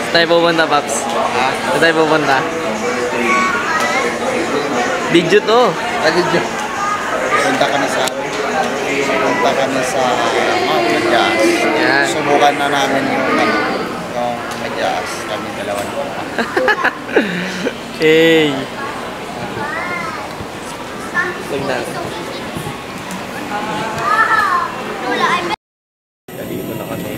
Saan tayo pupunta, Paps? Saan tayo pupunta? Video to. Video. Punta kami sa Mount Madyas. Yan. Subukan na namin yung Madyas. Kami dalawa na. Hey. Tignan. Dito na kami.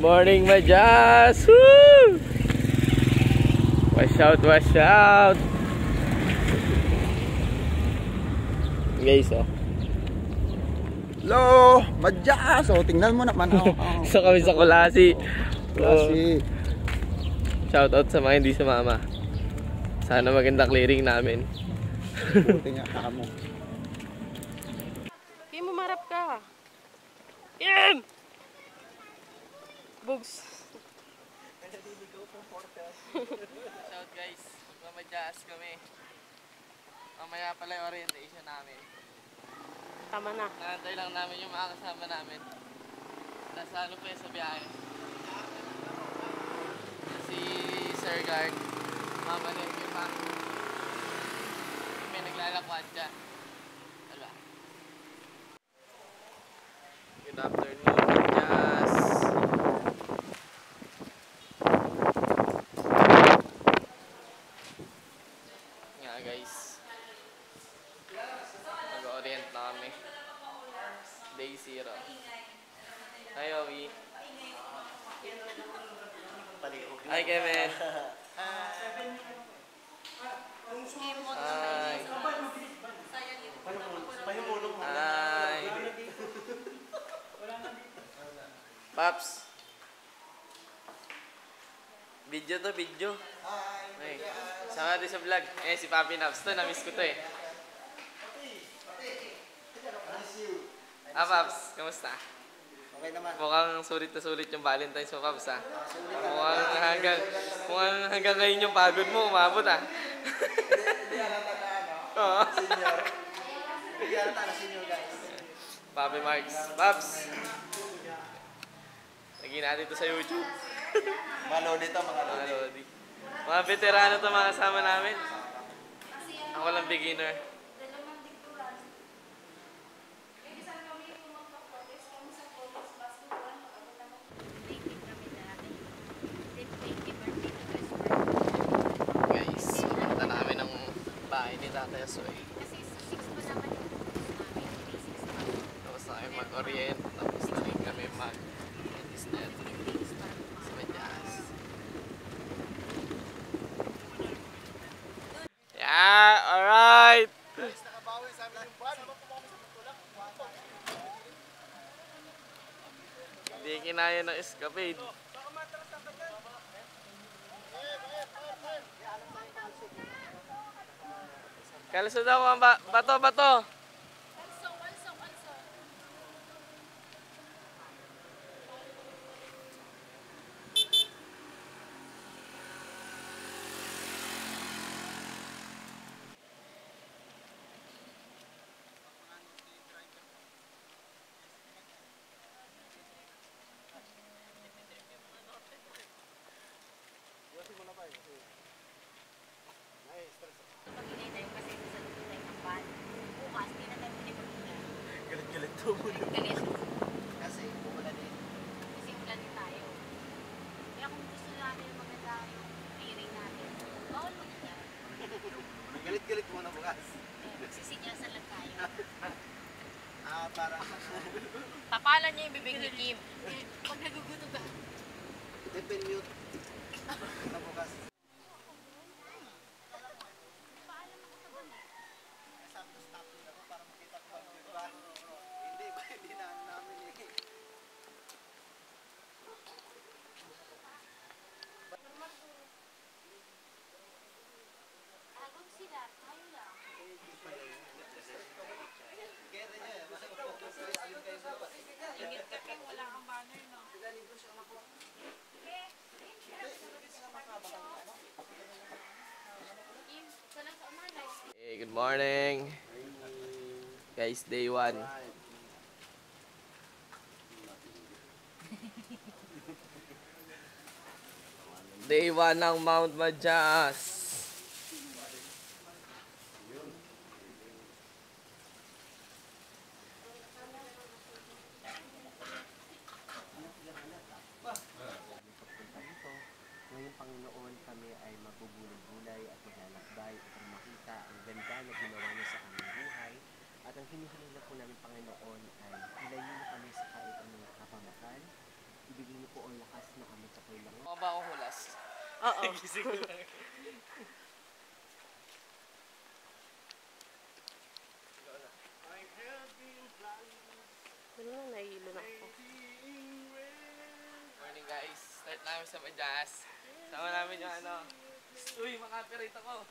Morning, Madyas! Woo! Wash out, wash out! Guys, oh. Hello! Madyas! O, tingnan mo naman. So kami sa Kulasi. Kulasi. Shout out sa mga hindi sumama. Sana maganda clearing namin. Buti nga kamo. Kim, umarap ka. Kim! Bugs. Shout guys, Madyas kami. Mamaya pala yung orientation namin. Tama na. Nantay lang namin yung mga kasama namin. Nasa ano pa sa biyahe. Si Sir Guard, Mama Nemi pa. May naglalakwad dyan. Wala. Good afternoon, Madyas. Nga guys. Nag-orient na kami. Day 0. Hi, Owi. Hi, Kevin. Hi. Hi. Paps. Video to, video. Hi. Sama natin sa vlog. Eh, si Papi Naps to. Na-miss ko to eh. Ah, Paps. Kamusta? Okay naman. Mukhang sulit na sulit yung Valentine's mo, Paps, ha? Mukhang hanggang ngayon yung pagod mo, umabot, ha? Hindi halata na ano? Oo. Senior. Hindi halata na senior guys. Papi Marks. Paps! Lagyan natin ito sa YouTube. Malo dito mga Mga lodi. lodi. Mga veterano ito mga kasama namin. Ako lang beginner. Guys, pumunta na kami ng bahay ni Tatay Asoy. Tapos na kami mag-orient. Tapos na rin kami mag-isnet sa Madyas. Yeah, alright! Hindi kinaya ng escapade. Kalusod ako ang bato. Galit-galit to mo. Kasi umulan din. Kasi ulan din tayo. Kaya kung gusto natin maganda yung hearing natin, bawal mag-iyak. Galit-galit mo na bukas. Magsisinyasan lang tayo. Para Tapalan niya yung bibig ni Kim. Pag naguguto ka. depend mute. Na bukas. Morning. Guys, day 1. Day 1 ng Mount Majas. Pagpunta dito, ngayong Panginoon kami ay magbubulay-bulay at maglalakbay upang makita ang ganda na ginawa niya sa aming buhay. At ang hinihiling na po namin Panginoon ay hilayin niyo kami sa kahit anong kapamakan. Ibigay niyo po ang lakas na aming kakailangan. Mga ba akong hulas? Oo. Ano na, nahihilo na ako. Morning guys. Start namin sa Majas. Sama namin yung ano. Uy, makapirate ako.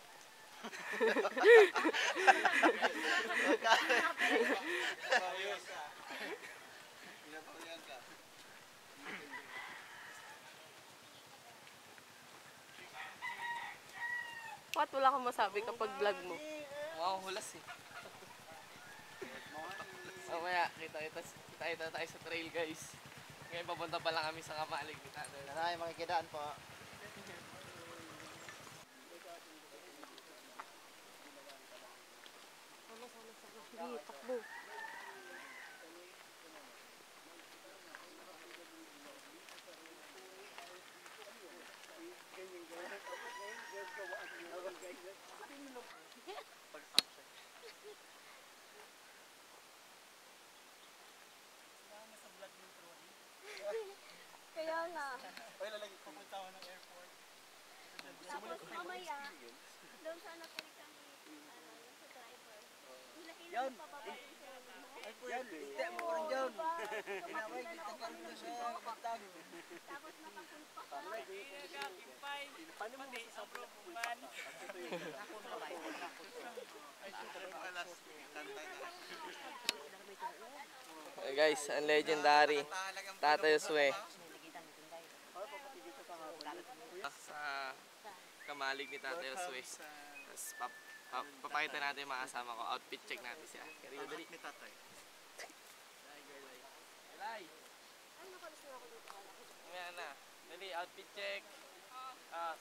What? Wala kang masabi kapag vlog mo. Mga akong hulas eh. Mamaya, kita tayo sa trail guys. Ngayon papunta pa lang kami sa Kamalig. Nanay, makikidaan po. Sige, takbo. Kaya nga. Tapos mamaya, doon sa nakalikan ni sa driver. Hila-hila mo pababa yung sa Yan, hindi mo parang dyan. Inaway, kita pa rin siya. Tapos nakapunta ka. Paano mo masasabukan? Hey guys, ang legendary Tatay Sue. Sa Kamalig ni Tatay Sue. Tapos papakita natin yung mga kasama ko. Outfit check natin siya. Kaya dali. Ni tatay. Elay! Ay, nakalis na ako dito. Ayan na. Dali, outfit check.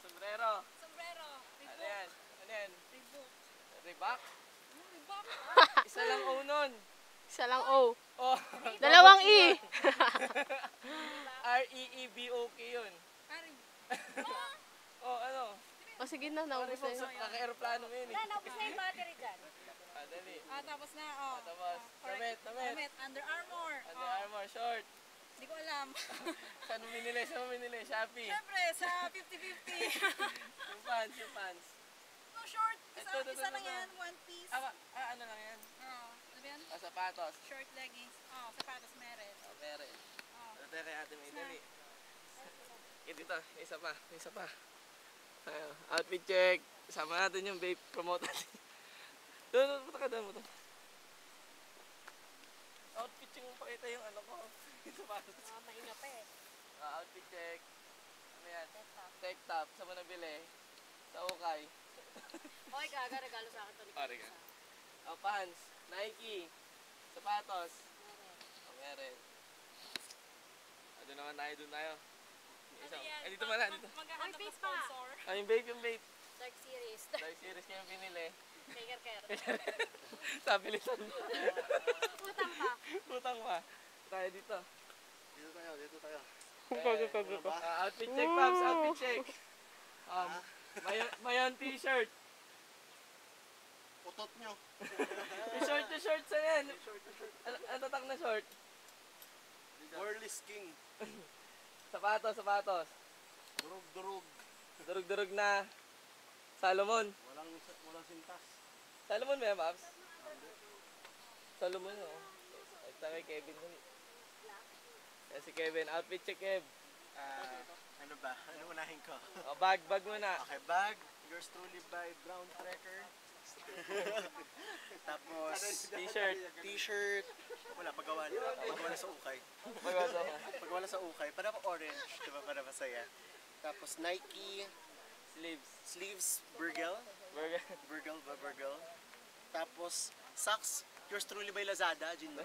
Sombrero. Sombrero. Ano yan? Ano yan? Reebok? Reebok. Isa lang O nun. Isa lang O. Oh. Dalawang E. R-E-E-B-O-K yun. Oh, ano? O sige na, naubos na yun. Kaka-aeroplano mo yun eh. Naubos na yung battery dyan. Dali. Tapos na, oh. Tapos, damit. Damit, Under Armour. Under Armour, short. Hindi ko alam. Saan mo binili? Shopee. Siyempre, sa 50-50. Yung pants. No, short. Ito. Isa lang yan, one piece. Ano lang yan? Ano ba yan? Sapatos. Short leggings. Sapatos meron. Meron. Oh. Ano tayo kay Ate May? Dali. Dito, isa pa. Outfit check. Sama natin yung vape. Promote natin. Doon, punta ka doon mo to. Outfit check mo pakita yung ano ko. Ito pa. Mainga pa eh. Outfit check. Ano yan? Tech top. Saan mo nabili? Sa Ukay. Okay, gaga, regalo sa akin to. Regalo. Pants. Nike. Sapatos. Meron. Doon naman tayo. Isa. Dito pala. Dito. Maghahanap Ay, ng face pa. sponsor. Yung vape. Dark series. Dark series kayo pinili. Kaker. Sabi litan. Utang pa. Utang pa. Tayo dito. Dito tayo. Outfit check, Pops. Outfit check. Mayon t-shirt. Utot nyo. Yung short sa yan. Ano tatak na short? Burley's King. Sapatos. Durug-durug. Durug-durug na Salomon. Walang sintas. Salomon ba yan, Pops? Salomon, oh. Ito kay Kevin. Yan si Kevin. Outfit check, Kev. Ano ba? Ano unahin ko? Bag muna. Okay, bag. Yours truly by Brown Trekker. Tapos, t-shirt. Wala, paggawa na sa ukay. Paggawa sa ukay. Para pa orange, diba? Para masaya. Tapos, Nike. Sleeves. Sleeves, Burgel. Burger. Burgel ba? Burgel. Tapos, socks, yours truly by Lazada, Jinro.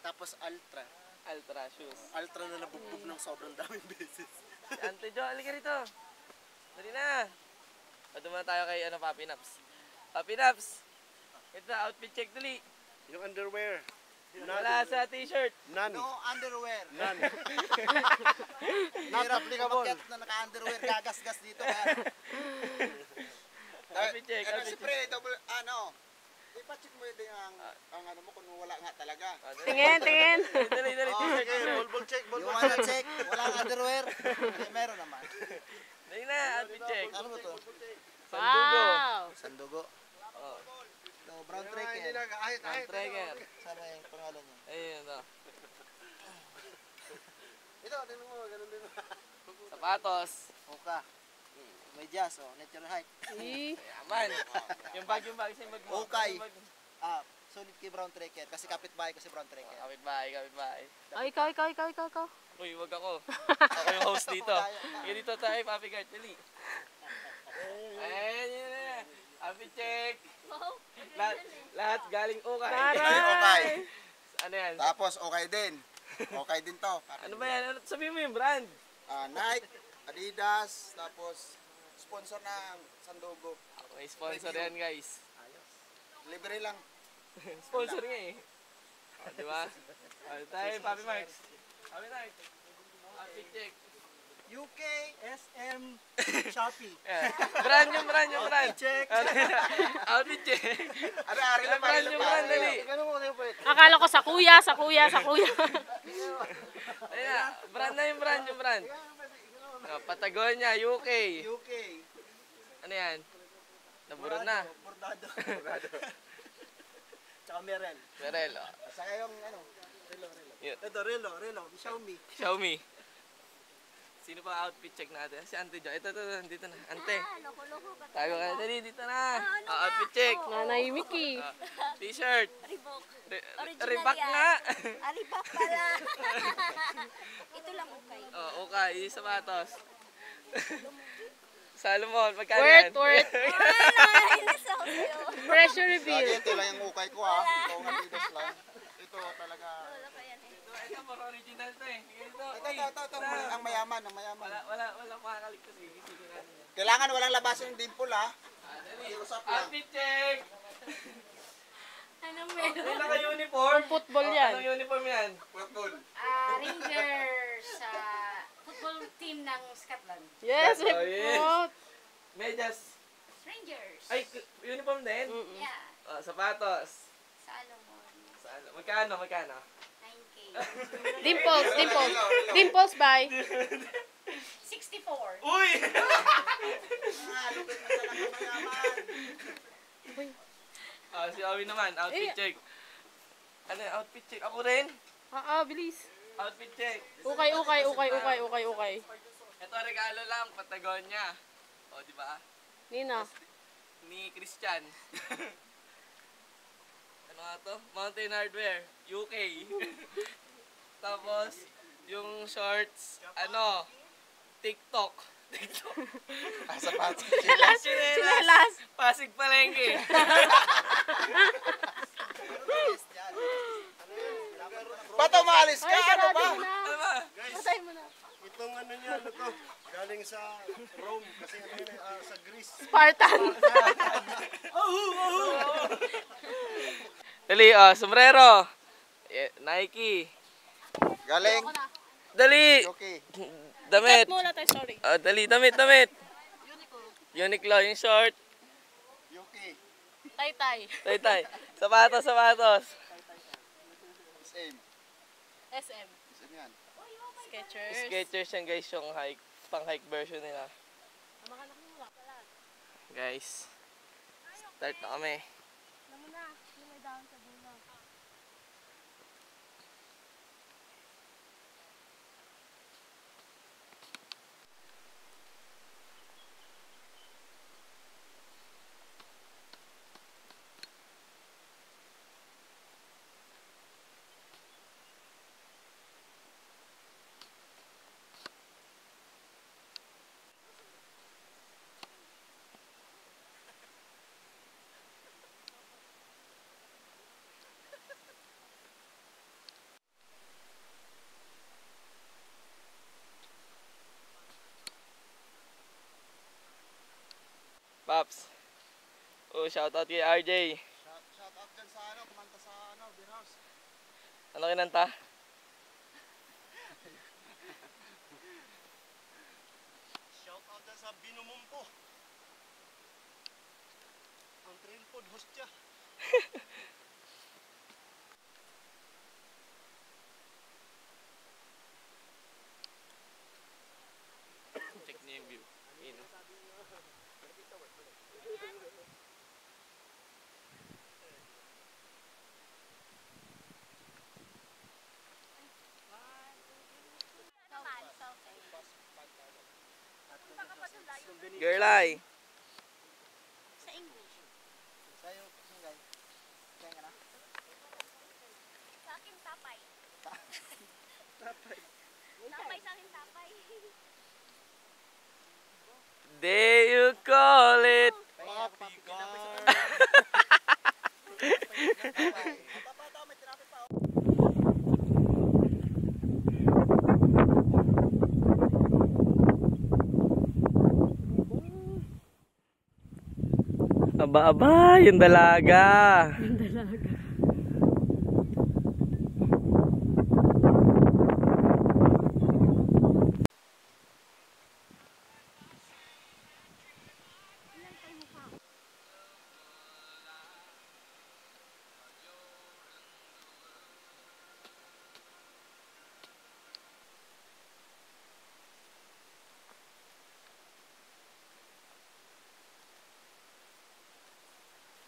Tapos, Ultra. Ultra shoes. Ultra na nabugbog ng sobrang daming beses. Si Ante Jo, halika rito. Dali na. O, dumana tayo kay Papi Naps. Papi Naps. Ito, outfit check dali. Yung underwear. Wala sa t-shirt. None. No underwear. None. Not applicable. Na naka-underwear, gagas-gas dito. Outfit check, outfit check. Pre, double, ipacheck mo din ang ano mo kung wala nga talaga. Tingin, tingin. Dali, t-shirt, t-shirt. Ball check, Yung wanna check, walang underwear. Meron naman. Dali na, outfit check. Ano ba to? Sandugo. Wow. Sandugo. Oh, No, brown tracker. ang tracker. Sana yung pangalan niya. Ayun, o. Ito, tingnan mo, ganun din. Sapatos. Oka. May jazz, natural height. Yaman. Yung bag sa bag mo. Okay. Yung bag. Sulit kay brown tracker kasi kapitbahay ko si brown tracker. Kapit-bahay. Ay, ikaw. Uy, wag ako. Ako yung host dito. Sige dito tayo, Papi Gart. Dali. Ayan, yun na. Outfit check. Wow. Lahat galing ukay. Okay. Ano yan? Tapos okay din. Okay din to. Ano ba yan? Sabihin mo yung brand. Nike, Adidas, tapos sponsor ng Sandugo. May sponsor yan, guys. Libre lang. Sponsor nga eh. O, di ba? O, tayo, Papi Marks. Papi Marks. Outfit check. UK, SM, Shopee. Yeah. Brand yung brand. Check. Outfit check. Ari-ari lang. Brand yung brand, dali. Ganun mo kayo pwede. Akala ko sa kuya. Ayun na, brand na yung brand. O, Patagonia, UK. UK. Ano yan? Naburo na. Bordado. Tsaka Merrell. Merel, o. Saka yung Relo. Yun. Ito, Relo. Xiaomi. Xiaomi. Sino pa outfit check natin? Si Ante Jo. Ito, dito na. Ante. Loko-loko ka. Tago ka na. Dali, dito na. Ano nga? Outfit check. Nanay Mickey. T-shirt. Reebok. Original Reebok yan. nga. Reebok pala. Ito lang okay. Okay. Yung sapatos. Salomon, magkano yan? Worth. Nainis ako sa'yo. Pressure reveal. Ito lang yung ukay ko ha. Ito ang Adidas lang. Ito talaga. Wala pa yan eh. Ito, more original to eh. Ito. Ito. Ang mayaman. Wala makakaligtas eh. Sige natin yan. Kailangan walang labasan yung dimple ha. Dali. Outfit check. Anong meron? May naka-uniform. Football yan. Anong uniform yan? Rangers sa football team ng Scotland. Yes, Oh, yes. report. Medyas. Rangers. Ay, uniform din? Yeah. Sapatos. Salomon. Magkano? 9K. Dimples, bye. 64. Uy! Lupit mo talaga mayaman. Si Awi naman, outfit check. Ano yung outfit check? Ako rin. Bilis. Outfit check. Okay. Ito regalo lang, Patagonia. O, di ba? Nina. Ni Christian. Ano nga to? Mountain Hardwear, UK. Tapos, yung shorts, TikTok. Sapatos. Chinelas. Pasig Palengke. Ba't umalis ka? Ano ba? Ano ba? Patay mo na. Itong niya, to? Galing sa Rome. Kasi sa Greece. Spartan. Dali, sombrero. Nike. Galing. Dali. Okay. Damit. Mula tayo, sorry. Dali, damit. Uniqlo, yung short. UK. Tay. Tay. Sapatos. Same. SM. Same yan. Skechers. Skechers yan guys, yung pang-hike version nila. Guys, start na kami. Alam mo na, yung may down sa dulo. Paps. Oh, shoutout kay RJ. Shout out dyan sa kumanta sa beer house. Ano kinanta? Shout out dyan sa Binumumpo. Ang train food hostya. Check niyo yung view. Yun, oh. Naman, so okay. Punta ka pa doon layo. Girlay. Sa English. Sa'yo, guys. Kaya ka na? Sa akin tapay. Tapay. Tapay sa akin tapay. There you call it. Happy car. Aba, yung dalaga.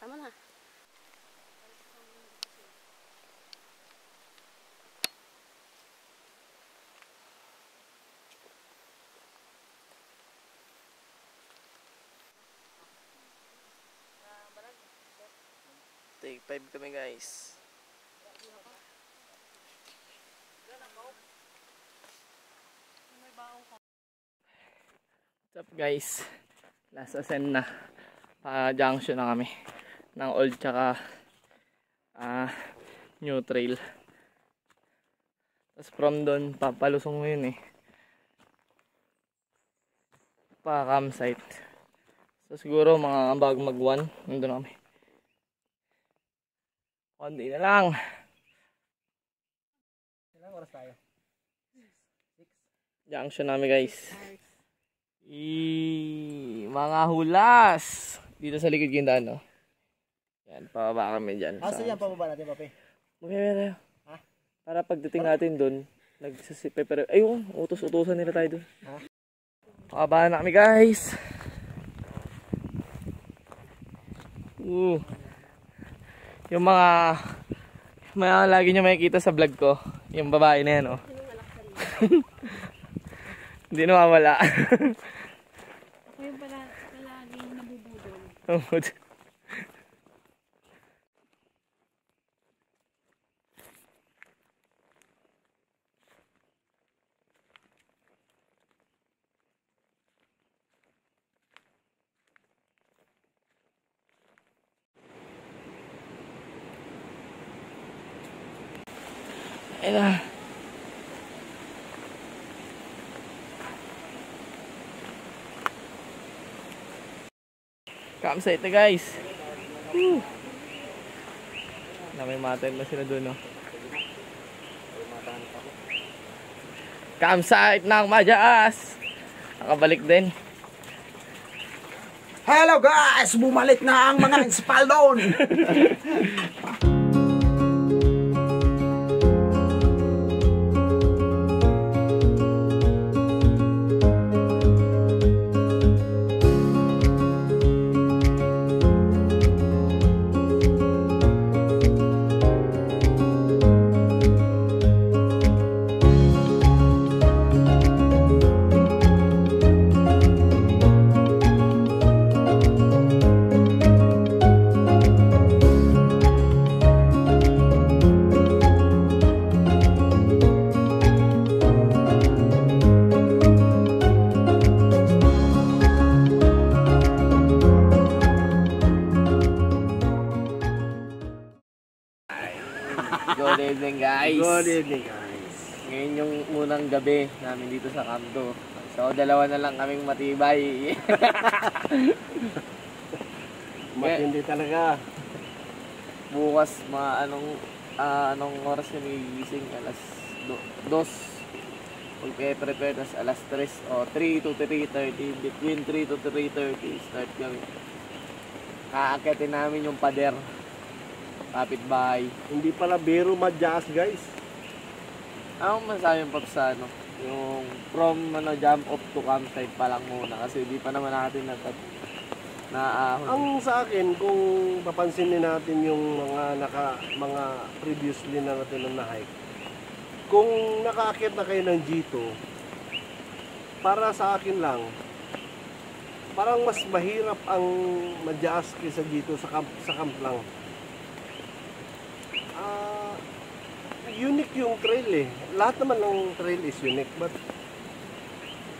Tama na. Take 5 kami guys. What's up guys? Last ascent na. Pa-junction na kami ng old tsaka new trail. Tapos from doon papalusong mo yun eh. Pa campsite. So siguro mga bago mag 1 nandun kami. Konti na lang. Ilang oras tayo? Junction namin guys. Mga hulas. Dito sa likod yung daan, no? Yan, pababa kami dyan. Asa yan, pababa natin, Papi? Magkaya tayo. Ha? Para pagdating natin doon, nagsasipay pero ayun, utos-utosan nila tayo doon. Ha? Pakabaan na kami guys. Yung mga lagi nyo makikita sa vlog ko, yung babae na yan, oh. Hindi nawawala. Ako yung palaging nabubudol. Ayun na. Campsite na guys. Woo. May matin na sila doon, no? Campsite ng Majas. Nakabalik din. Hello guys! Bumalik na ang mga Inspaldon! Good evening guys. Good evening guys. Ngayon yung unang gabi namin dito sa Camp 2. So dalawa na lang kaming matibay. Matindi talaga. Bukas anong oras kami gigising? Alas 2. Magpe-prepare, tas alas 3 o 3 to 3:30. Between 3 to 3:30 start kami. Aakyatin namin yung pader. Kapitbahay. Hindi pala biro madyaas, guys. Ano masasabi mo pa sa yung from jump off to campsite pa lang muna kasi di pa naman natin naahon. Ang sa akin, kung papansinin natin yung mga previously na natin na hike, kung nakaakyat na kayo ng G2, para sa akin lang, parang mas mahirap ang madyaas kaysa G2 sa camp lang. Unique yung trail eh. Lahat naman ng trail is unique, but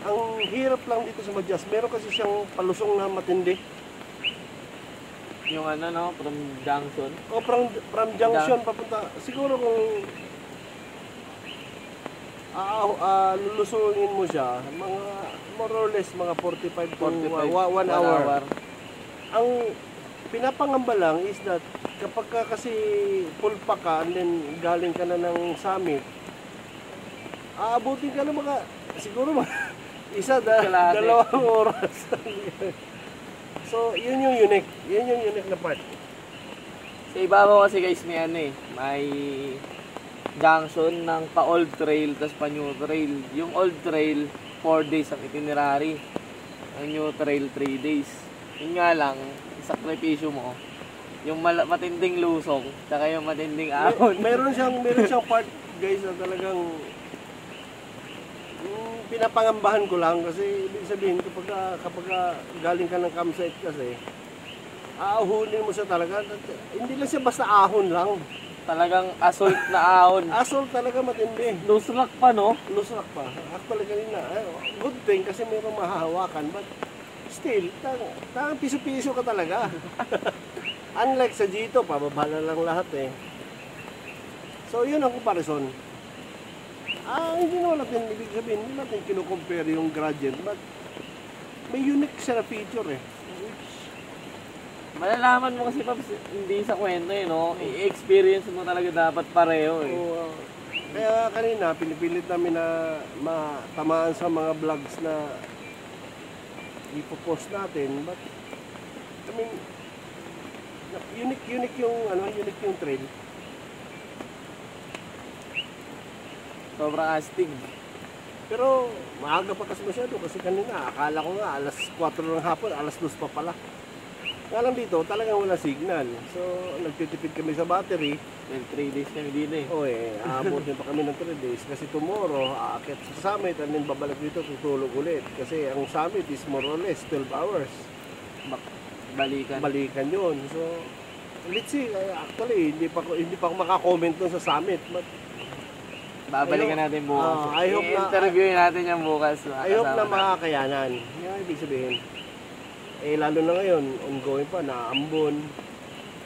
ang hirap lang dito sa madyaas, meron kasi siyang palusong na matindi. Yung from Junction. O from Junction papunta, siguro kung lulusungin mo siya, mga more or less mga 45 to 1 hour. Ang pinapangamba lang is that kapag kasi full pack ka and then galing ka na ng summit, aabutin ka na siguro dalawang oras. So, yun yung unique. Yun yung unique na part. Sa ibabaw kasi guys may junction ng pa-old trail tas pa-new trail. Yung old trail 4 days ang itinerary. Ang new trail 3 days. Yun nga lang, sakripisyo mo yung matinding lusong tsaka yung matinding ahon. Meron siyang part guys na talagang pinapangambahan ko lang kasi ibig sabihin kapag galing ka ng campsite kasi aahunin mo siya talaga. Hindi lang siya basta ahon lang. Talagang assault na ahon. Assault talaga matindi. Lusrak pa, no? Lusrak pa. Actually kanina, good thing kasi mayroong mahahawakan, but still, tangang piso-piso ka talaga. Unlike sa G2, pababa na lang lahat eh. So yun ang comparison. Hindi naman natin, ibig sabihin, hindi natin kinukompare yung gradient, but may unique siya na feature eh. Malalaman mo kasi Paps, hindi sa kwento eh, no? I-experience mo talaga dapat pareho eh. Kaya kanina, pinipilit namin na matamaan sa mga vlogs na ipopost natin, but I mean, unique yung trail. Sobrang astig. Pero maaga pa kasi masyado kasi kanina akala ko nga alas 4 ng hapon, alas 2 pa pala. Nga lang dito, talagang wala signal. So, nagtitipid kami sa battery. Well, 3 days kami dito eh. Aabutin pa kami ng 3 days. Kasi tomorrow, aakyat sa summit and then babalik dito, tutulog ulit. Kasi ang summit is more or less 12 hours. Balikan yun. So, let's see. Actually, hindi pa ako makakomment dun sa summit. But, babalikan natin bukas. I-interviewin natin yan bukas. I hope na makakayanan. Yan, ibig sabihin. Lalo na ngayon, ongoing pa, naambon.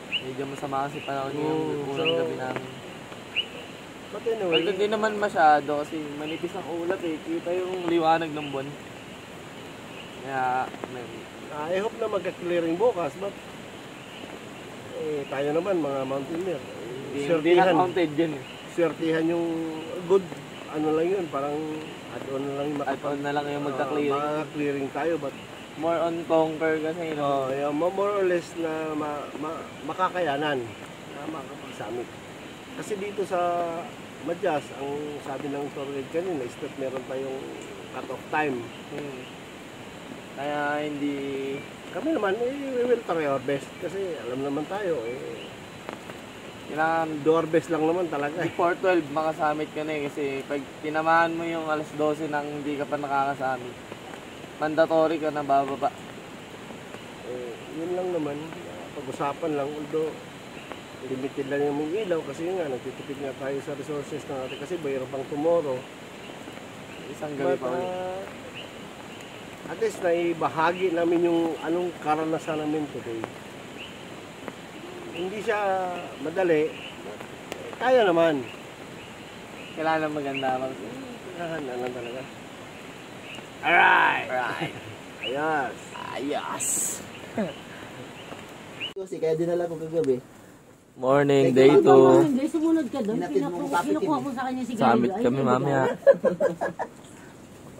Medyo masama kasi panahon yung unang gabi namin. But anyway, although hindi naman masyado kasi manipis ang ulat eh. Kita yung liwanag ng buwan. Kaya, I hope na magka-clearing bukas, but tayo naman mga mountaineer. Hindi na counted yun eh. Swertihan yung good, lang yun, parang add-on na lang yung add-on na lang yung magka-clearing. Makaka-clearing tayo, but more on conquer kasi, no? More or less na makakayanan na makapag-summit. Kasi dito sa Madyaas, ang sabi ng tour guide kanina is that meron tayong cut-off time. Kaya hindi... Kami naman, we will try our best. Kasi alam naman tayo, kailangan do our best lang naman talaga. Before 12, makasummit ka na eh. Kasi pag tinamaan mo yung alas 12 nang hindi ka pa nakakasummit, mandatory ka na bababa. Yun lang naman, pag-usapan lang. Although, limited lang yung ilaw kasi nga, nagtitipid nga tayo sa resources natin kasi mayroon pang tomorrow. Isang gabi pa ulit. At least, naibahagi namin yung anong karanasan namin today. Hindi siya madali. Kaya naman. Kailangan maganda. Kailangan lang talaga. Alright! Ayos! Ayos! Kasi kaya dinala ko kagabi. Morning, day 2. Guys, sumunod ka doon. Hinatid mo ang kapit Kinukuha yun. ko sa kanya si Summit kami mamaya.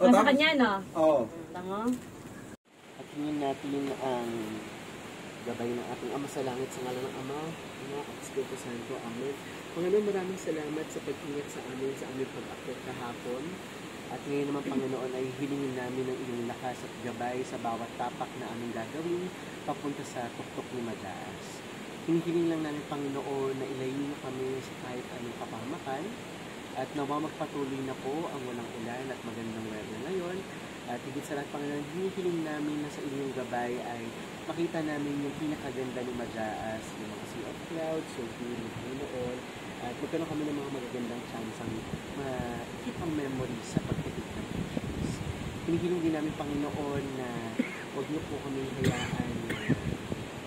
Nasa kanya, no? Oo. Tanga. At hingin natin ang gabay ng ating Ama sa Langit sa ngalan ng Ama, Anak at Espiritu Santo. Amen. Panginoon, maraming salamat sa pag-ingat sa amin sa aming pag-akyat kahapon. At ngayon naman, Panginoon, ay hilingin namin ng iyong lakas at gabay sa bawat tapak na aming gagawin papunta sa tuktok ni Madaas. Hinihiling lang namin, Panginoon, na ilayo niyo kami sa kahit anong kapahamakan at nawa magpatuloy na po ang walang ulan at magandang weather ngayon. At higit sa lahat, Panginoon, hinihiling namin na sa inyong gabay ay makita namin yung pinakaganda ni Madaas, yung mga sea of clouds, so beautiful, Panginoon. At magkaroon kami ng mga magagandang chance ang ma-keep ang memory sa pagtitip ng pictures. Hinihiling din namin, Panginoon, na huwag niyo po kami hayaan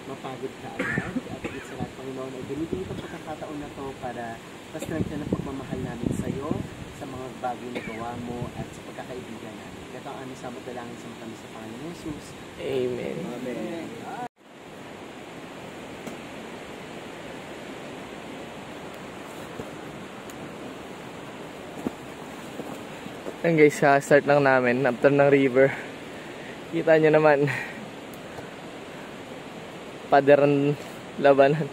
mapagod ka agad. At higit sa lahat, Panginoon, ay gamitin itong pagkakataon na to para pa-strengthen ang pagmamahal namin sa iyo, sa mga bagay na gawa mo, at sa pagkakaibigan namin. Ito ang aming samot dalangin sa kami sa Panginoon Jesus. Amen. Amen. Ayan guys, start lang namin after ng river. Kita nyo naman. Pader ang labanan.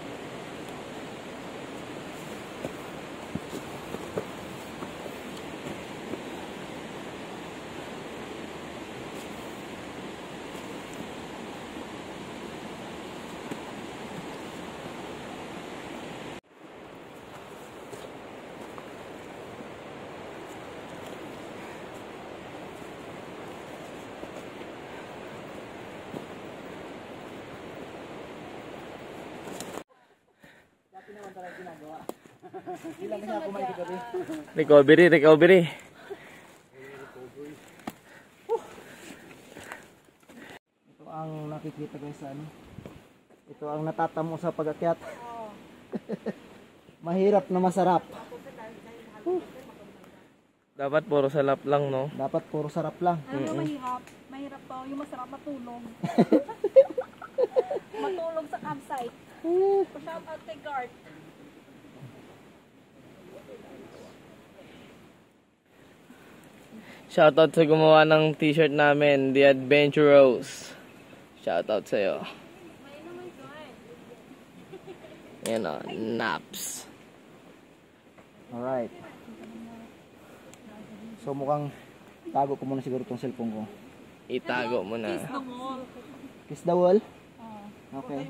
Recovery. Ito ang nakikita guys sa ano. Ito ang natatamo sa pag-akyat. Mahirap na masarap. Dapat puro salap lang, no? Dapat puro sarap lang. Ano mahirap? Mahirap to. Yung masarap matulog. Matulog sa campsite. Shout out kay Gart. Shoutout sa gumawa ng t-shirt namin, The Adventurous. Shoutout sa'yo. Yan o, naps. Alright. So mukhang tago ko muna siguro itong cellphone ko. Itago mo na. Kiss the wall? Okay.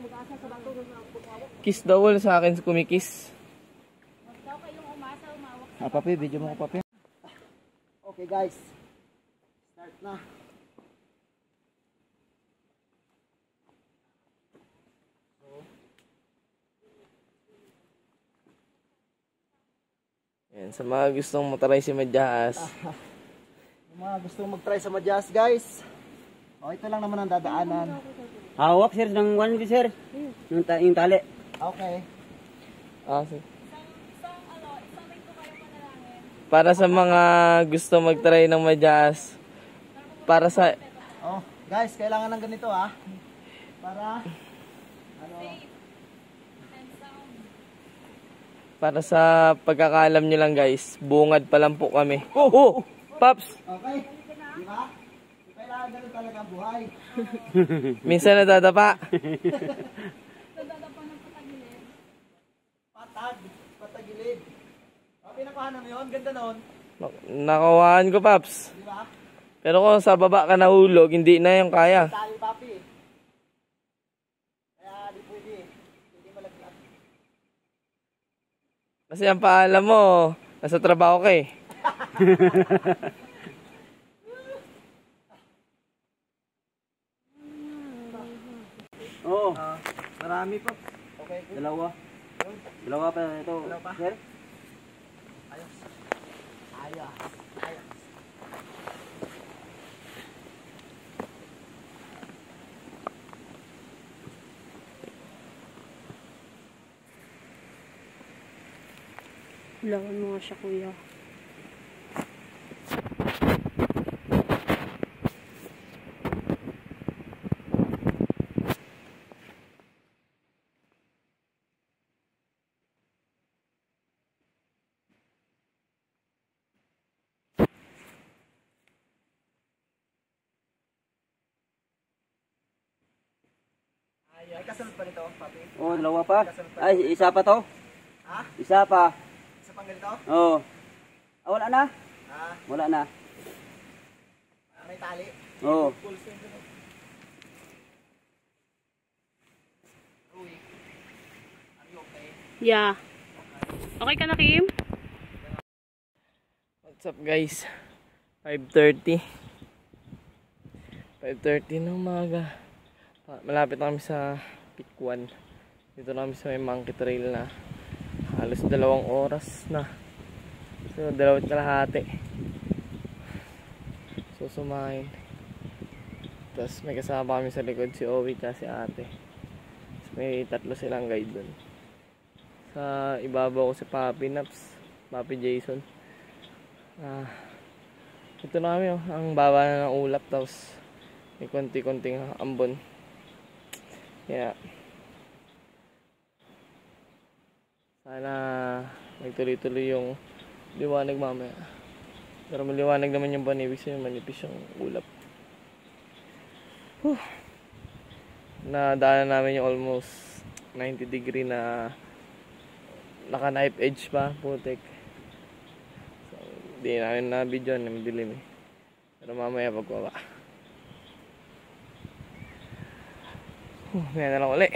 Kiss the wall sa akin, kumikis. Papi, video mo ko papi. Okay guys. Start na. Yan, sa mga gustong matry si Madaas. Yung mga gustong mag-try sa Madaas guys. Ito lang naman ang dadaanan. Hawak sir ng one sir. Yung tali. Okay. Sige. Para sa mga gusto mag-try ng Madaas, para sa Guys, kailangan ng ganito para sa pagkakaalam nyo lang guys, bungad pa lang po kami. Oh! Paps! Okay. Di ba? Kailangan ganun talaga ang buhay. Minsan nadadapa. Nadadapa ng patagilid. Patagilid. Pinakuha mo yun, ganda nun. Nakawahan ko, Paps. Di ba? Pero kung sa baba ka nahulog, hindi na yung kaya. Tayo, papi. Kaya di pwede. Hindi malaglag. Kasi ang paalam mo, nasa trabaho ka eh. Oo. Marami pa. Okay. Dalawa pa ito. Sir? Ayos. Lawan mo nga siya, kuya. Ay, kasunod pa nito, papi. Oo, dalawa pa. Ay, isa pa to. Ha? Isa pa. Isa pang ganito? Oo. Ah, wala na? Ha? Wala na. May tali. Oo. Rui. Are you okay? Yeah. Okay ka na, Kim? What's up guys? 5:30 ng umaga. Malapit na kami sa Peak 1. Dito na kami sa may Monkey Trail na halos 2 oras na. So 2 kalahati. So sumahin. Tapos may kasama kami sa likod, si Owie at si ate. Tapos may 3 silang guide dun. Sa ibabaw ko si Papi Naps, Papi Jason. Ito na kami, ang baba na ng ulap, tapos may konti-konting ambon. Kaya sana magtuloy-tuloy yung liwanag mamaya. Pero maliwanag naman yung panibig sa'yo, manipis yung ulap. Nadaanan namin yung almost 90 degree na naka knife edge pa, putik. So, hindi namin na video na madilim eh. Pero mamaya pagwaba. Ngayon na lang ulit.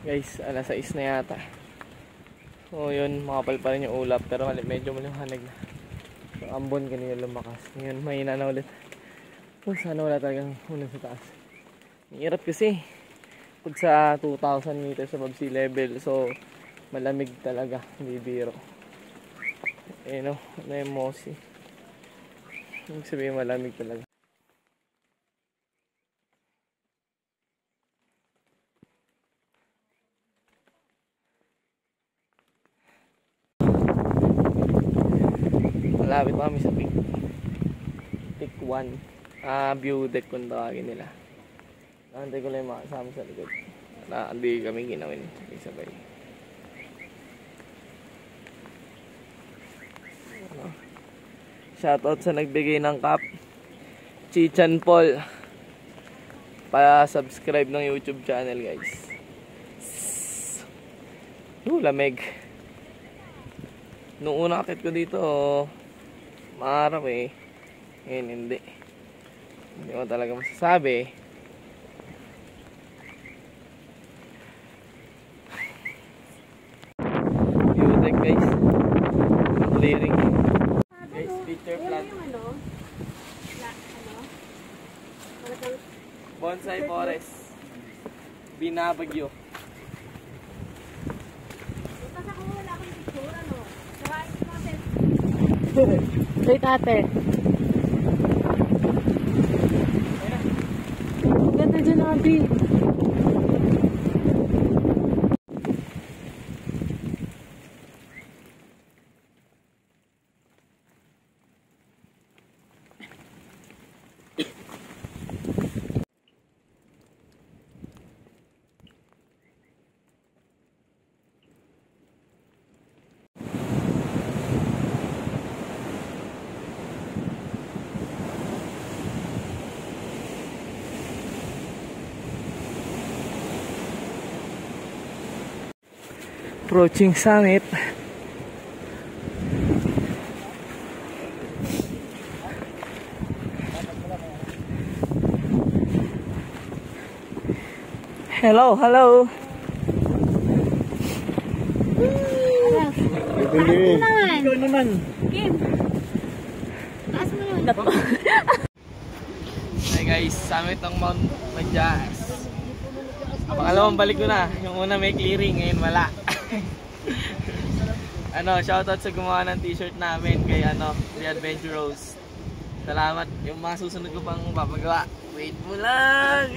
Guys, alas 6 na yata. So yun, makapal pa rin yung ulap, pero medyo maliwanag na. So ambon kanina lumakas. Ngayon mahina na ulit. Sana wala talagang ulan sa taas. Hirap kasi pag sa 2,000 meters above sea level, so malamig talaga, hindi biro. No, ano yung mossy. Ibig sabihin malamig talaga. Malapit pa kami sa Peak 1. View deck kung tawagin nila. Nantay ko lang yung makasama sa likod. Hindi kami ginawin. Sabay. Shoutout sa nagbigay ng cup, Chichan Paul. Pa-subscribe ng YouTube channel guys. Lamig. Nung una akit ko dito, maaraw eh. Ngayon hindi. Hindi ko talaga masasabi. View deck guys. Clearing. Guys, picture plant. Bonsai forest. Binabagyo. Wait, ate. Ganda dyan, Abi. Approaching summit. Hello, hello. Ikaw naman. Kim, taas mo naman. Hey guys, summit ng Mount Majas. Pangalawang balik ko na. Yung una may clearing, ngayon wala. Shoutout sa gumawa ng t-shirt namin kay The Adventurous. Salamat. Yung mga susunod ko pang papagawa. Wait mo lang.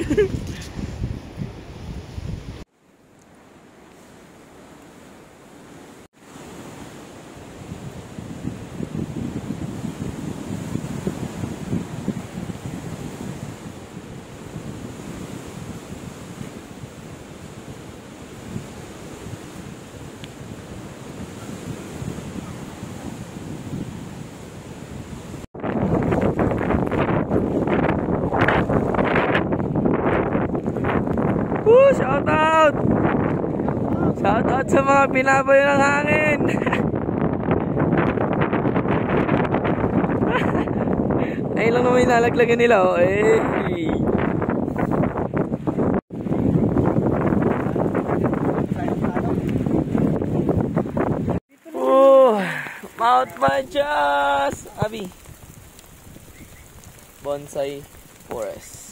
Shout out sa mga pinaboy ng hangin. Ayun lang naman yung nalaglagan nila, oh. Oh, Mount Manchas! Abi. Bonsai Forest.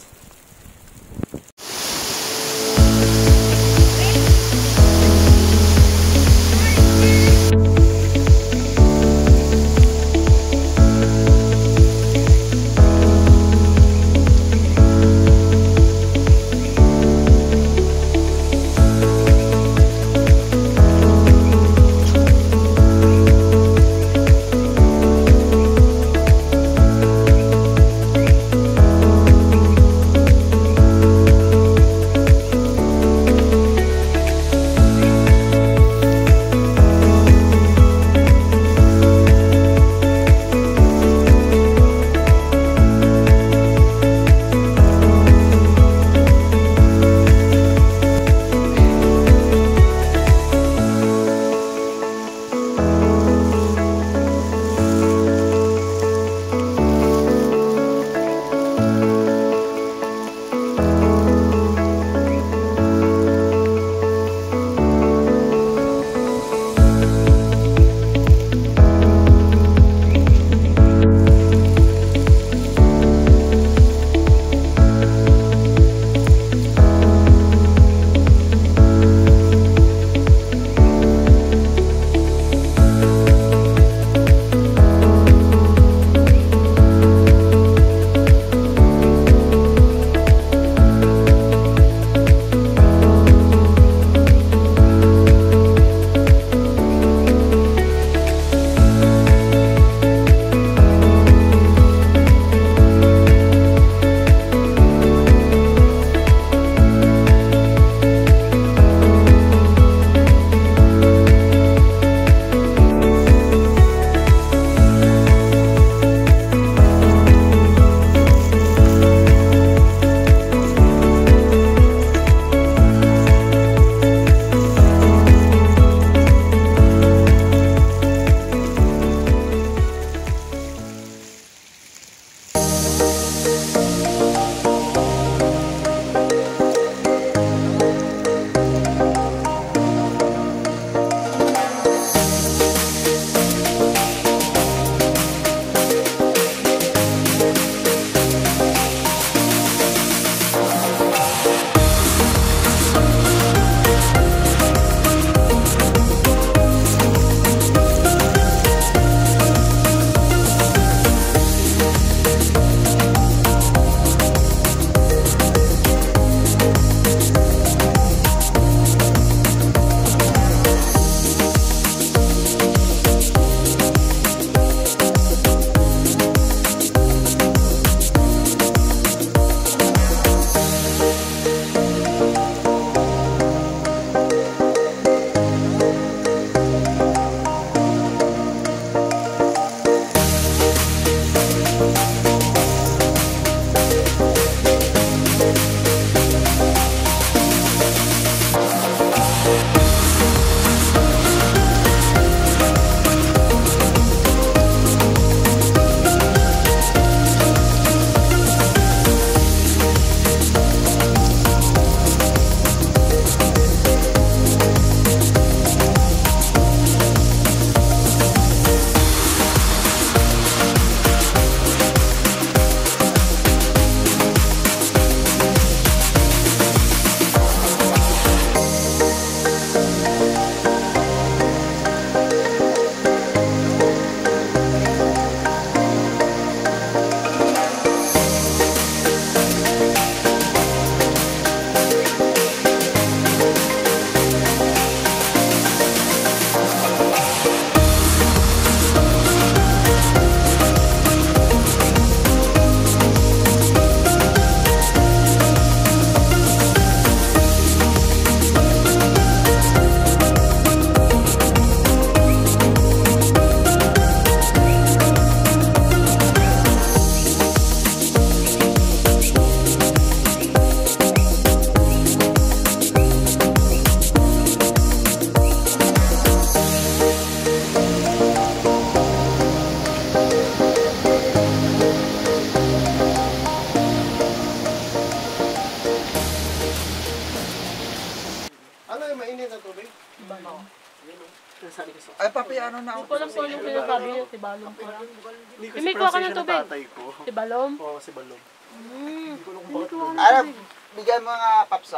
Ay, papi, ano na ako? Walang po yung sinasabi niya, si Balong po. Hindi kasi May kuha ka ng pronunciation ng tubig. tatay ko. Si Balong? Oo, si Balong. Alam, bigyan mo nga, Paps,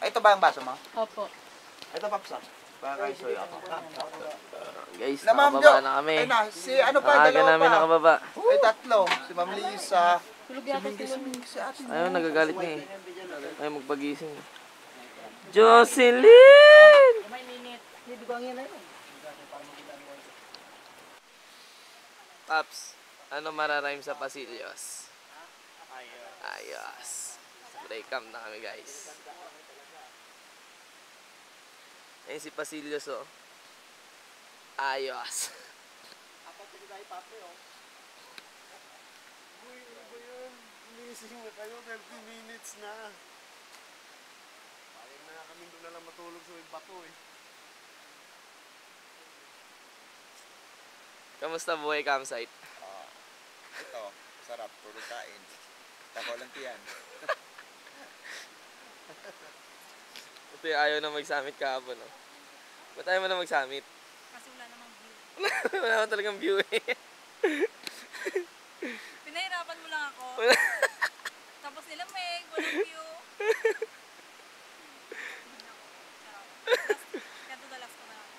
ito ba yung baso mo? Opo. Ito, Paps, para kay Soy ako. Guys, Na Ma'am nakababa Jo, na kami. ay na, si ano pa, Aga dalawa namin pa. nakababa. Ay, tatlo. Si Ma'am Lisa. Tulog yata si Mami. Si ate. Ayun, nagagalit niya eh. Ay, magpagising. Jocelyn! Paps, ano mararime sa Pasillos? Ayos. Break camp na kami, guys. Ayun si Pasillos, oh. Ayos. Uy, ano ba yun? Inising na kayo, 30 minutes na. Sayang na kami doon na lang matulog sa may bato eh. Kamusta buhay campsite? Ito, sarap, puro kain. Tako lang tiyan. Ito yung ayaw na mag-summit kahapon, no? Ba't ayaw mo na mag-summit? Kasi wala namang view. Wala naman talagang view eh. Pinahirapan mo lang ako. Tapos nilamig, walang view. Ganto dalas ko na lang.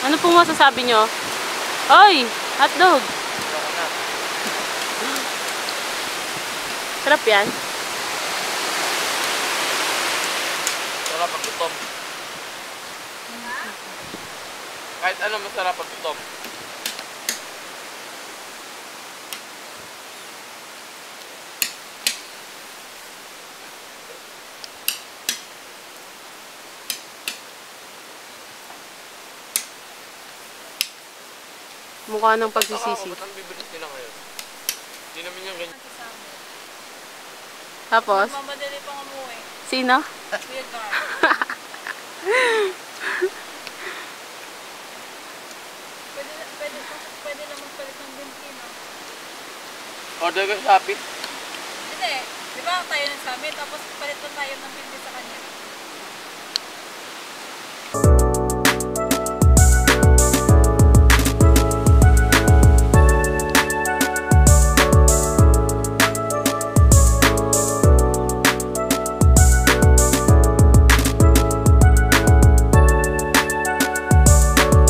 Ano po masasabi nyo? Oy! Hotdog! Sarap yan? Sarap pag gutom. Kahit ano masarap pag gutom. Mukha ng pagsisisi. Ba't ang bibilis nila ngayon? Hindi naman yung ganyan. Tapos? Mamadali pang umuwi. Sino? Kuya Gar. Pwede lang magpalit ng binti, no? Order ko sa Shopee. Hindi. Di ba tayo ng summit, tapos palit lang tayo ng binti sa kanya.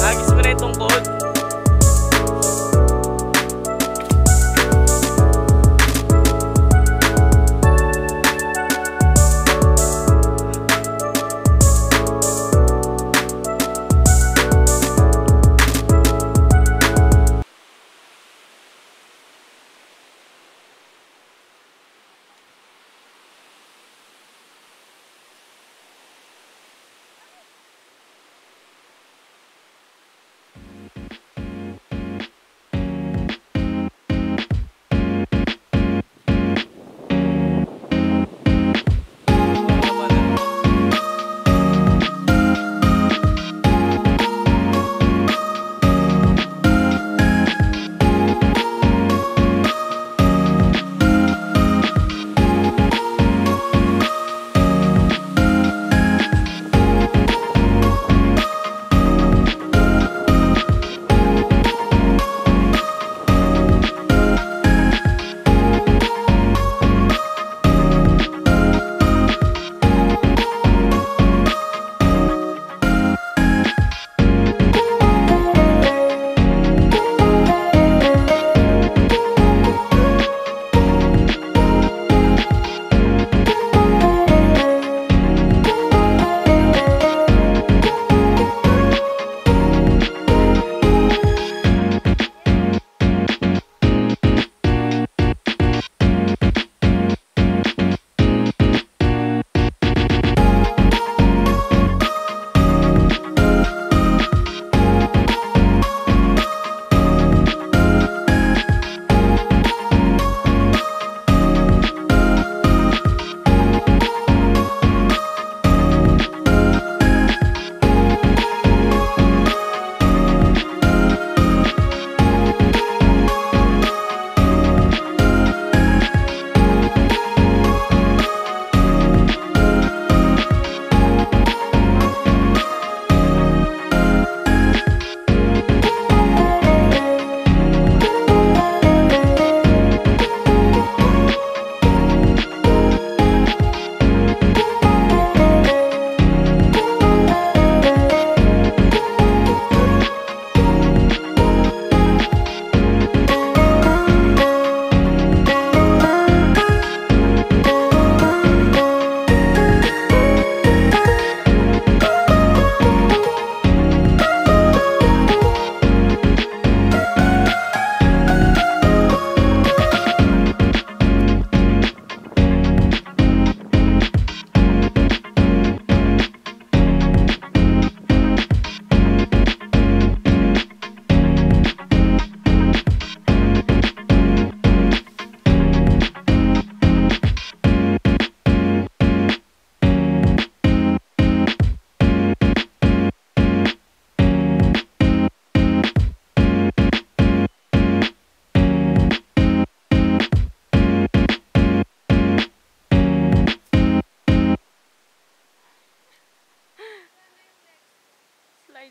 Agis mo na itong code.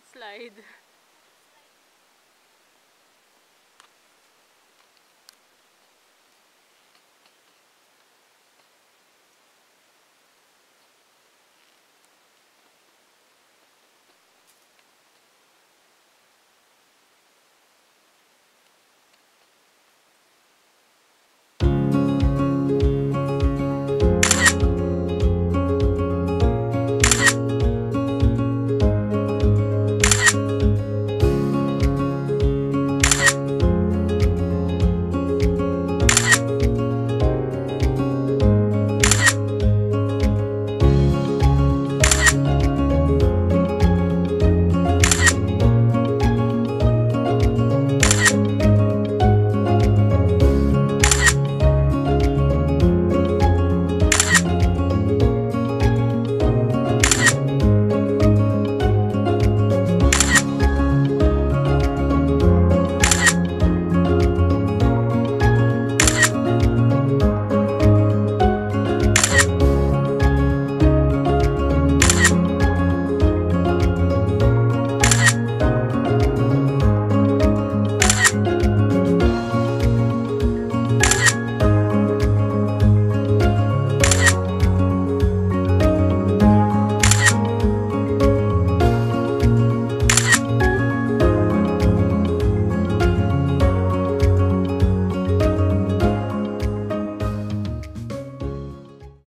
Slide.